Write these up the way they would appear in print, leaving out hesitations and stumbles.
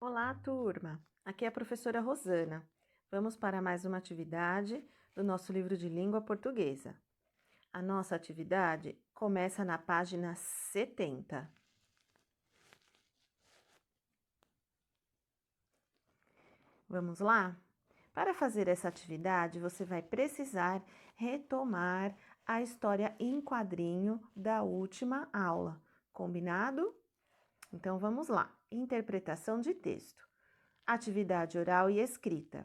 Olá, turma! Aqui é a professora Rosana. Vamos para mais uma atividade do nosso livro de língua portuguesa. A nossa atividade começa na página 70. Vamos lá? Para fazer essa atividade, você vai precisar retomar a história em quadrinho da última aula. Combinado? Então vamos lá. Interpretação de texto. Atividade oral e escrita.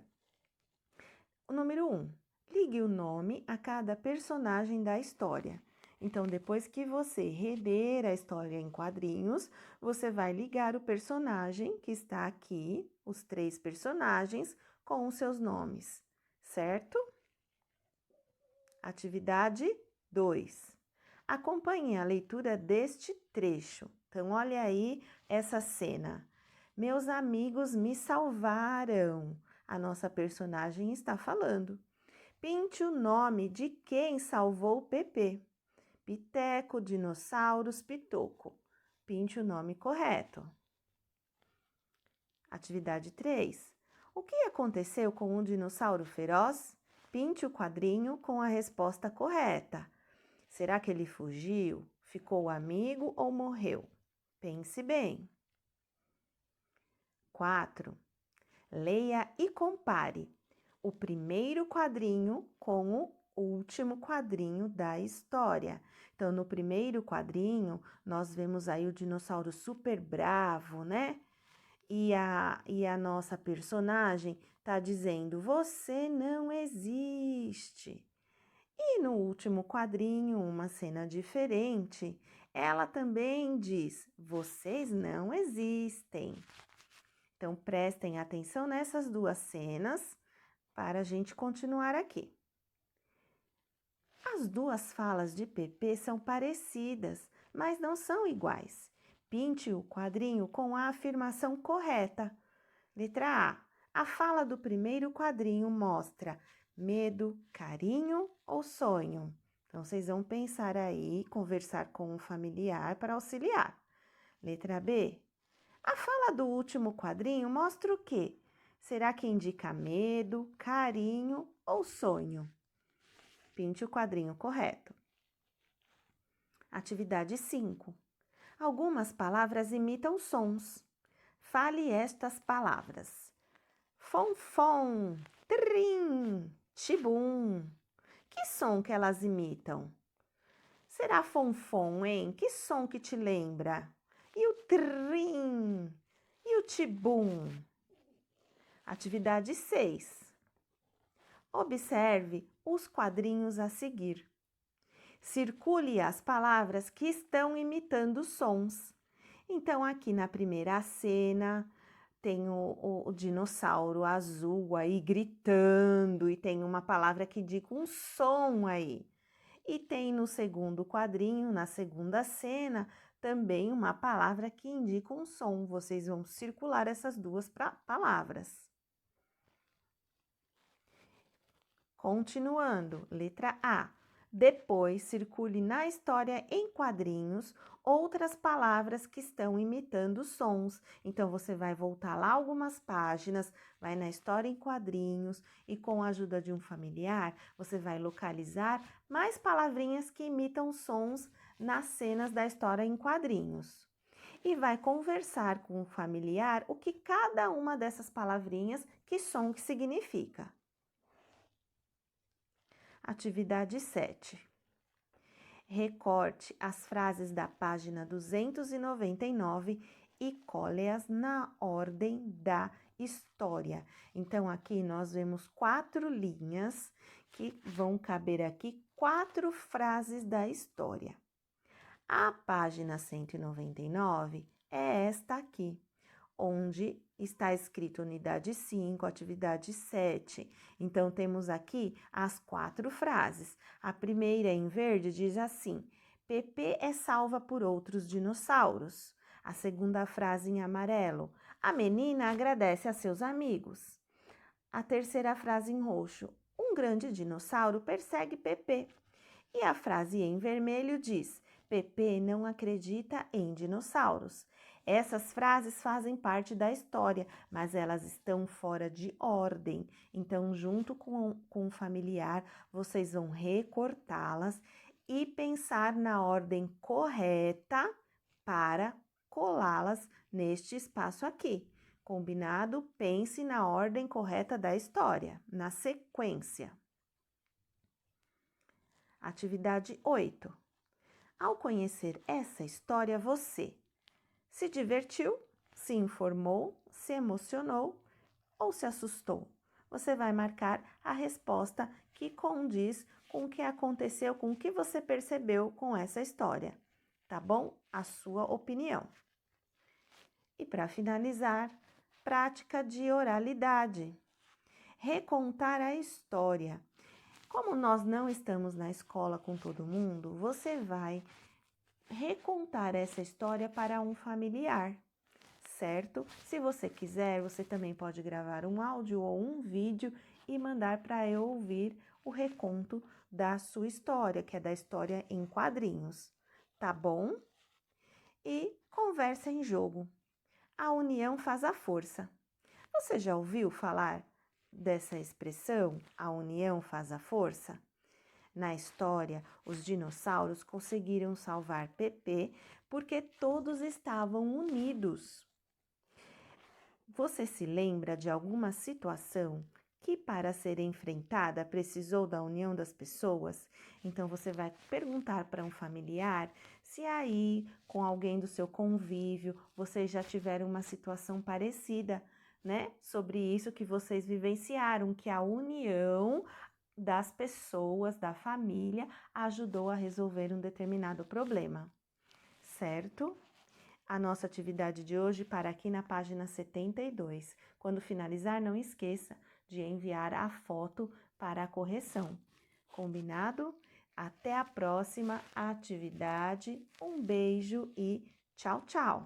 O número 1. Ligue o nome a cada personagem da história. Então, depois que você reler a história em quadrinhos, você vai ligar o personagem que está aqui, os 3 personagens, com os seus nomes, certo? Atividade 2. Acompanhe a leitura deste trecho. Então, olha aí essa cena. Meus amigos me salvaram. A nossa personagem está falando. Pinte o nome de quem salvou Pepe. Piteco, dinossauros, Pitoco. Pinte o nome correto. Atividade 3. O que aconteceu com um dinossauro feroz? Pinte o quadrinho com a resposta correta. Será que ele fugiu, ficou amigo ou morreu? Pense bem. 4. Leia e compare o primeiro quadrinho com o último quadrinho da história. Então, no primeiro quadrinho, nós vemos aí o dinossauro super bravo, né? E a nossa personagem tá dizendo: você não existe. E no último quadrinho, uma cena diferente, ela também diz: vocês não existem. Então, prestem atenção nessas duas cenas para a gente continuar aqui. As duas falas de Pepe são parecidas, mas não são iguais. Pinte o quadrinho com a afirmação correta. Letra A. A fala do primeiro quadrinho mostra medo, carinho ou sonho? Então, vocês vão pensar aí, conversar com um familiar para auxiliar. Letra B. A fala do último quadrinho mostra o quê? Será que indica medo, carinho ou sonho? Pinte o quadrinho correto. Atividade 5. Algumas palavras imitam sons. Fale estas palavras. Fonfon, trim, tibum. Que som que elas imitam? Será fonfon, hein? Que som que te lembra? E o trim? E o tibum? Atividade 6. Observe os quadrinhos a seguir. Circule as palavras que estão imitando sons. Então, aqui na primeira cena, tem o dinossauro azul aí gritando, e tem uma palavra que indica um som aí. E tem no segundo quadrinho, na segunda cena, também uma palavra que indica um som. Vocês vão circular essas duas palavras. Continuando, letra A. Depois, circule na história em quadrinhos outras palavras que estão imitando sons. Então, você vai voltar lá algumas páginas, vai na história em quadrinhos e, com a ajuda de um familiar, você vai localizar mais palavrinhas que imitam sons nas cenas da história em quadrinhos. E vai conversar com o familiar o que cada uma dessas palavrinhas, que som que significa. Atividade 7. Recorte as frases da página 299 e cole-as na ordem da história. Então, aqui nós vemos 4 linhas que vão caber aqui 4 frases da história. A página 199 é esta aqui, onde está escrito unidade 5, atividade 7. Então, temos aqui as 4 frases. A primeira, em verde, diz assim: Pepe é salva por outros dinossauros. A segunda frase, em amarelo: a menina agradece a seus amigos. A terceira frase, em roxo: um grande dinossauro persegue Pepe. E a frase em vermelho diz: Pepe não acredita em dinossauros. Essas frases fazem parte da história, mas elas estão fora de ordem. Então, junto com o familiar, vocês vão recortá-las e pensar na ordem correta para colá-las neste espaço aqui. Combinado? Pense na ordem correta da história, na sequência. Atividade 8. Ao conhecer essa história, você se divertiu, se informou, se emocionou ou se assustou? Você vai marcar a resposta que condiz com o que aconteceu, com o que você percebeu com essa história, tá bom? A sua opinião. E para finalizar, prática de oralidade. Recontar a história. Como nós não estamos na escola com todo mundo, você vai recontar essa história para um familiar, certo? Se você quiser, você também pode gravar um áudio ou um vídeo e mandar para eu ouvir o reconto da sua história, que é da história em quadrinhos, tá bom? E conversa em jogo. A união faz a força. Você já ouviu falar dessa expressão, a união faz a força? Na história, os dinossauros conseguiram salvar Pepe porque todos estavam unidos. Você se lembra de alguma situação que, para ser enfrentada, precisou da união das pessoas? Então, você vai perguntar para um familiar se aí, com alguém do seu convívio, vocês já tiveram uma situação parecida, né? Sobre isso que vocês vivenciaram, que a união das pessoas, da família, ajudou a resolver um determinado problema, certo? A nossa atividade de hoje para aqui na página 72. Quando finalizar, não esqueça de enviar a foto para a correção. Combinado? Até a próxima atividade. Um beijo e tchau, tchau!